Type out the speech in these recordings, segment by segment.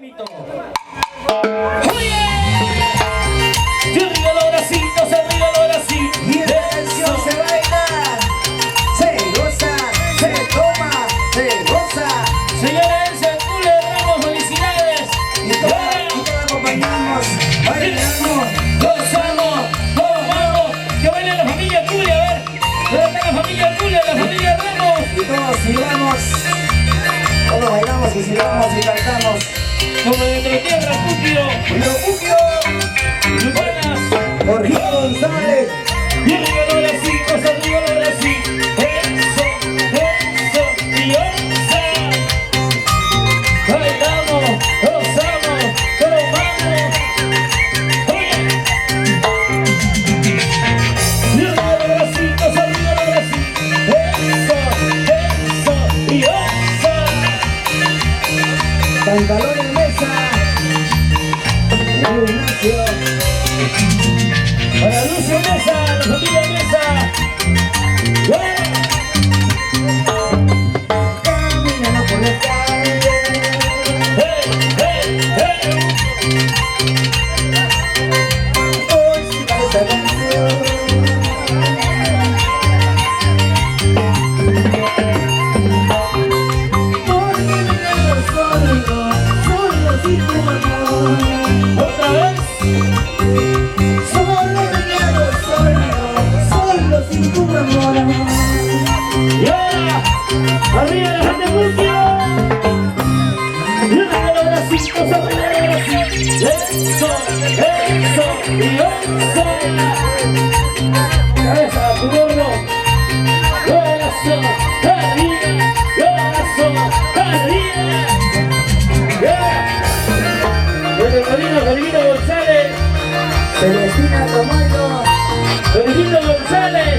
temito. ¡Oye! Y arriba los bracitos, arriba los bracitos. Y esta canción se baila, se goza, se toma, se goza. Señores, el Cule Ramos, felicidades. Y todos acompañamos, bailamos, Gozamos, vamos. Que baile la familia Cule, a ver. ¿Dónde está la familia Cule, la familia Ramos? y todos silbamos, todos bailamos y silbamos y cantamos. Como de nuestra tierra, Puquio. Pero Puquio, Buenas. Jorge González, Y arriba los bracitos, arriba los bracitos. Eso, eso, y onza. Bailamos, gozamos, tomamos. Oye. Y arriba los bracitos, arriba los bracitos. Eso, y onza. pantalón en mesa, Ignacio, Para Lucio Mesa, la familia Mesa. caminando por la calle. Hey, hey, hey. Hoy sí va esta canción. Porque me quedo solo, solo sin tu amor. Otra vez. Solo me quedo solo sin tu amor. Y ahora, arriba la gente Puquio. Y arriba los bracitos, arriba los bracitos. Eso, eso, y onza. Cabeza, tu gordo. Eso, arriba, eso, arriba. Calvino González. Celestina Tomayo, Calvino González.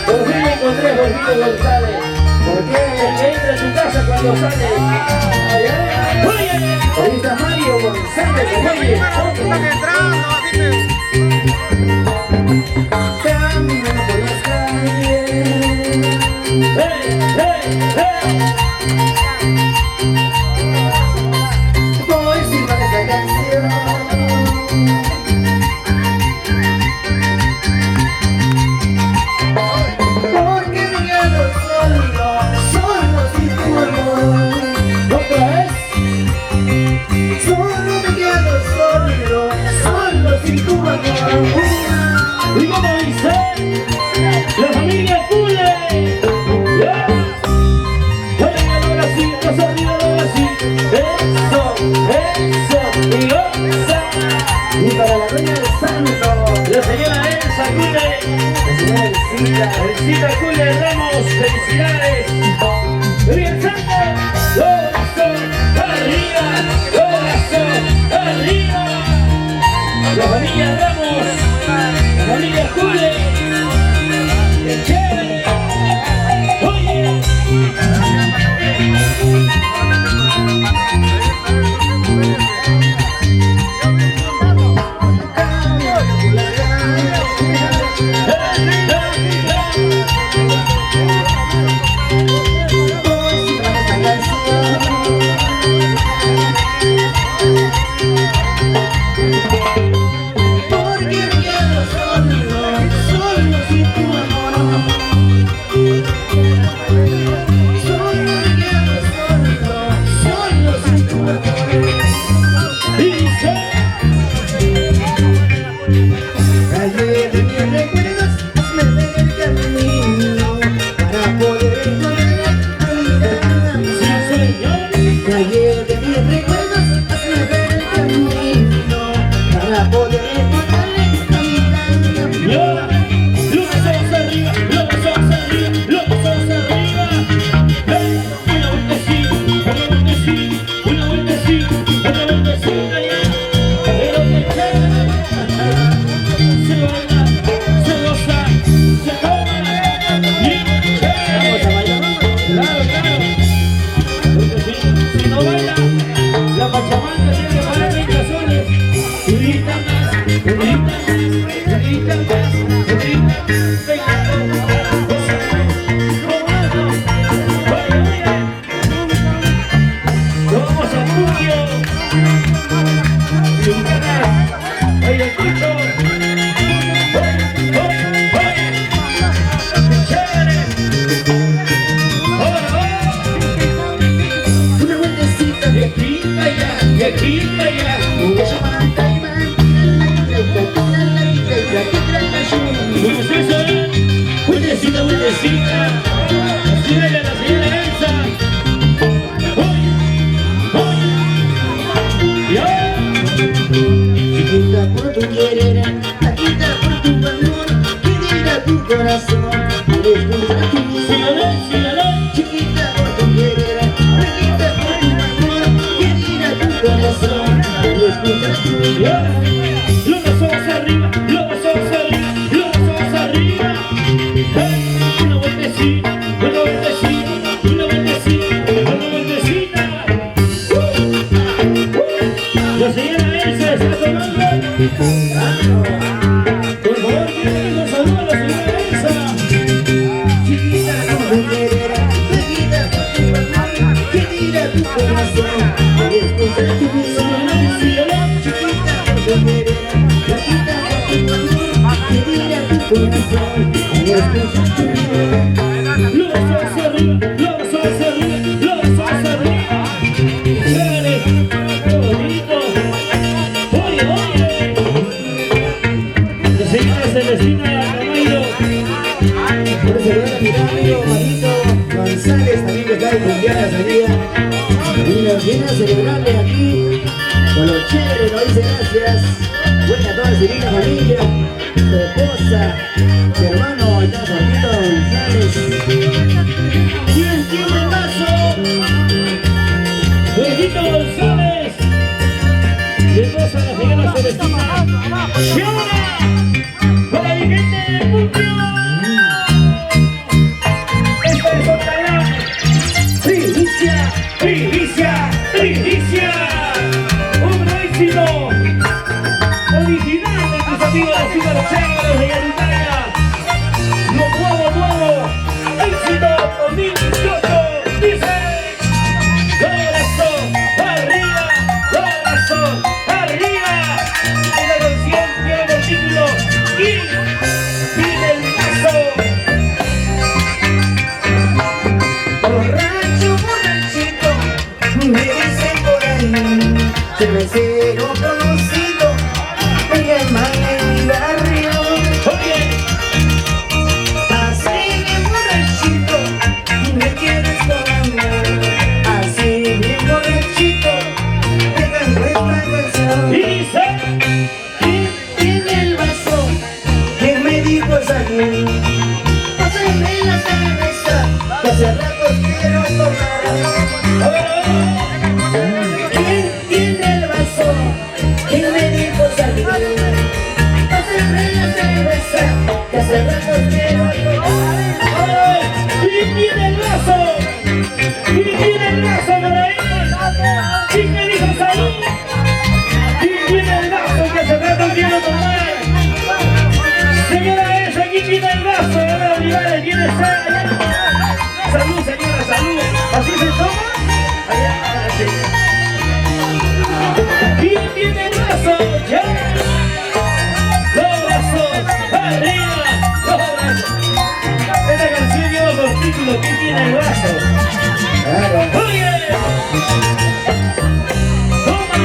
Por fin me encontré a Calvino González. ¿por El qué? que entra a su casa cuando sale. Oye, Ahorita Mario González, oye, caminando por las calles. hey, hey, hey. Hoy sí va esta canción. Porque me quedo solo sin tu amor. Otra vez. Solo me quedo solo sin tu amor. Y como dice la familia Cule. Arriba los bracitos, arriba los bracitos. Eso, eso, y onza. Y para la dueña del santo, La señora Elsa Cule. la señora Elcita, Elcita Cule Ramos, felicidades. Bien, Santo, corazón arriba, corazón arriba. La familia Ramos, la familia Cule. ¡Qué chévere! Oye. Ayacucho. Chévere. Una vueltecita De aquí para allá, de aquí para allá. ¿Cómo es eso, Vueltecita, vueltecita. Síguele a la señora Elsa. Ya. Chiquita por tu querer, taquita por tu amor, que diga tu corazón, eres contra tu Síguele, síguele. Chiquita por tu querer, taquita por tu amor, que diga tu corazón, eres contra tu Ya. Los ojos arriba, los ojos arriba, los ojos arriba. Hey, una vueltecita, una vueltecita, una vueltecita, una vueltecita. La señora Elsa está tomando. Por favor, quiero un saludo a la señora Elsa. Chiquita por tu querer, taquita por tu amor, que diga tu corazón, eres contra tu Síguele. Chiquita por tu querer, taquita por tu amor, que diga tu corazón, eres contra tu Los ojos arriba, los ojos arriba, los ojos arriba. Chévere, qué bonito. Oye, oye. La señora Celestina Camayo. Quiero saludar a mi gran amigo Marito González, también que está de cumpleaños el día. Y nos viene a celebrarle aquí con lo chévere, nos dice gracias. Buena a toda su linda familia, su esposa, su hermano, está Marito González. ¿Quién tiene el vaso? Jorgito González. Y esposa la señora Celestina. Y ahora, para mi gente de Puntio. Esta es otra gran primicia, primicia, primicia. Un éxito original de tus amigos los superchéveres de Yarutaya. Lo nuevo, nuevo, éxito 2018. Dice, corazón arriba, corazón arriba. Esta canción tiene el título y tiene el paso. Borracho, borrachito, me dicen por ahí, cervecero conocido, me llaman en mi barrio. Oye, Así bien borrachito, me quieres con amor. Así bien borrachito, te canto esta canción. y dice, ¿Quién tiene el vaso? ¿Quién me dijo salir? Pásame la cerveza, que hace rato quiero tomar. a ver, ¿Quién tiene el vaso? ¿Quién me dijo salir? Pásame la cerveza, que hace rato quiero tomar. ¿quién tiene el vaso? ¿Quién tiene el vaso por ahí? ¿Quién me dijo salud? ¿Quién tiene el vaso que hace rato quiero tomar? Señora esa, ¿quién tiene el vaso? Ahora Olivares, ¿quién es allá? Salud, señora, salud. ¿Así se toma? Allá, así. ¿Quién tiene el vaso? ¡Ya! ¡Los brazos arriba! ¡Los brazos! Esta canción lleva por título ¿quién tiene el vaso? ¡Oye! ¡Toma!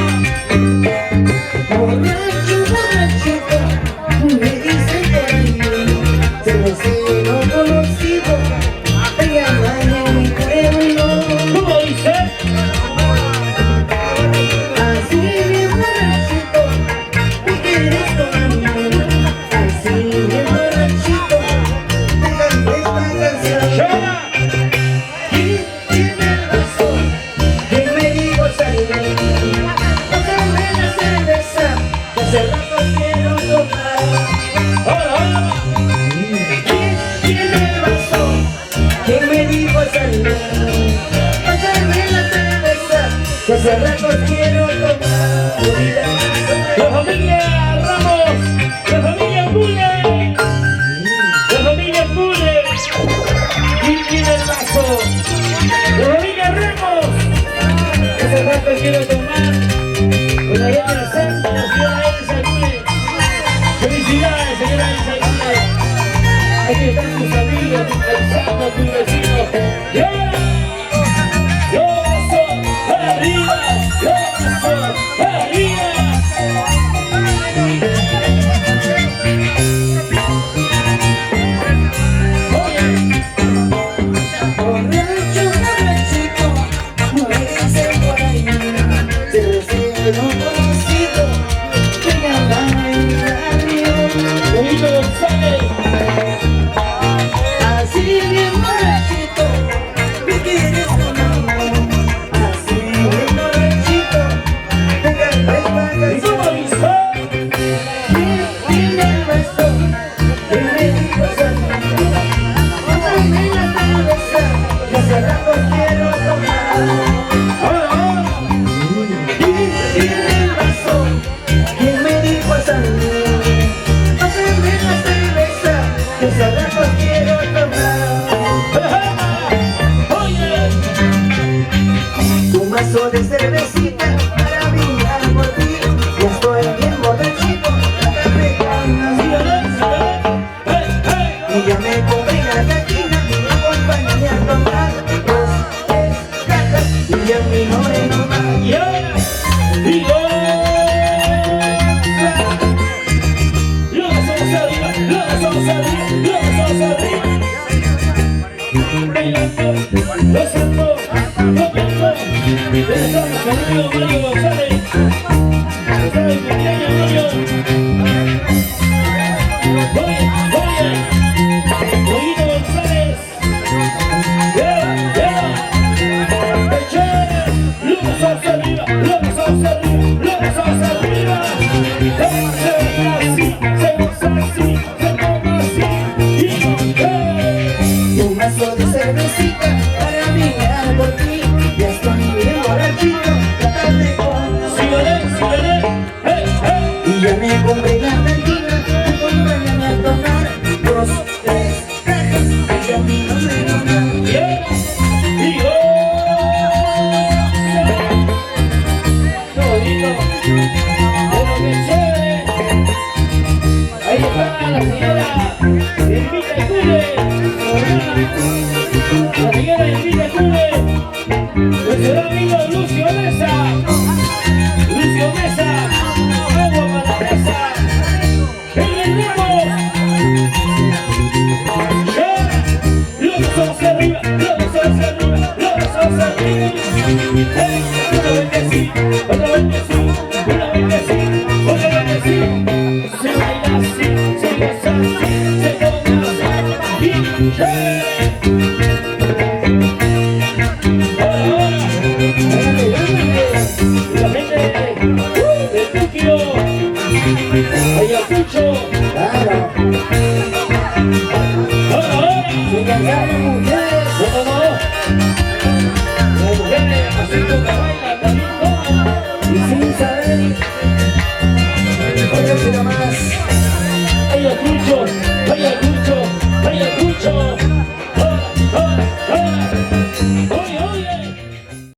Borracho, borrachito, me dicen por ahí, cervecero conocido, te llaman en mi pueblo. ¿Cómo dice? Así bien borrachito, me quieres con amor. Así bien borrachito, te canto esta canción. ¡Llama! ¿Quién tiene el vaso? ¿Quién me dijo salir? Pásame la cerveza, que hace rato quiero tomar. ¡Hola, hola! ¿Quién tiene el vaso? ¿Quién me dijo salir? Pásame la cerveza, que hace rato quiero tomar. ¡La familia Ramos! ¡La familia Pule! ¡La familia Pule! ¿Quién tiene el vaso? ¡La familia Ramos! Hace rato quiero tomar con la gente de Santa, la ciudad de Elsa Pule. te deseo conocido, venga a engaño. Bonito González. Así bien borrachito, me quieres con amor. Así bien borrachito, venga a ¿Y cómo avisó? dime el beso, que me dijo Sandra. Pásame la cerveza, que hace rato quiero tomar. Dime el beso, que me dijo Sandra. Pásame la cerveza, que hace rato quiero tomar. Oye, Un vaso de cervecita para brindar por ti. Ya estoy bien borrachito, dame ganas. Y ya me compré la cantina, acompáñame a tomar 2, 3 cajas y ya mi nombre no más. y ahora, y los ojos arriba, los ojos arriba, los ojos arriba. Bailando, gozando, comiendo. Estamos con Mario González. Está de cumpleaños, Mario. Oye, Pollito González. Los ojos arriba, los ojos arriba, los ojos arriba. Se baila así, se goza así, se toma así. Y un vaso de cervecita para brindar por ti. Ya estoy bien borrachito, dame con. Síguele, Y ya me compré la cantina, acompáñame a tomar 2, 3 cajas y ya mi nombre no más. y qué bonito, pero qué chévere. Ahí está la señora Elvita Icule, la señora Elvita Icule, nuestro amigo Lucio Mesa, agua para la mesa, el Ramos. Los ojos arriba, los ojos arriba, los ojos arriba. Una vez que sí, otra vez que sí, una vez que sí, otra vez que sí. Se baila así, se goza así, se toma así.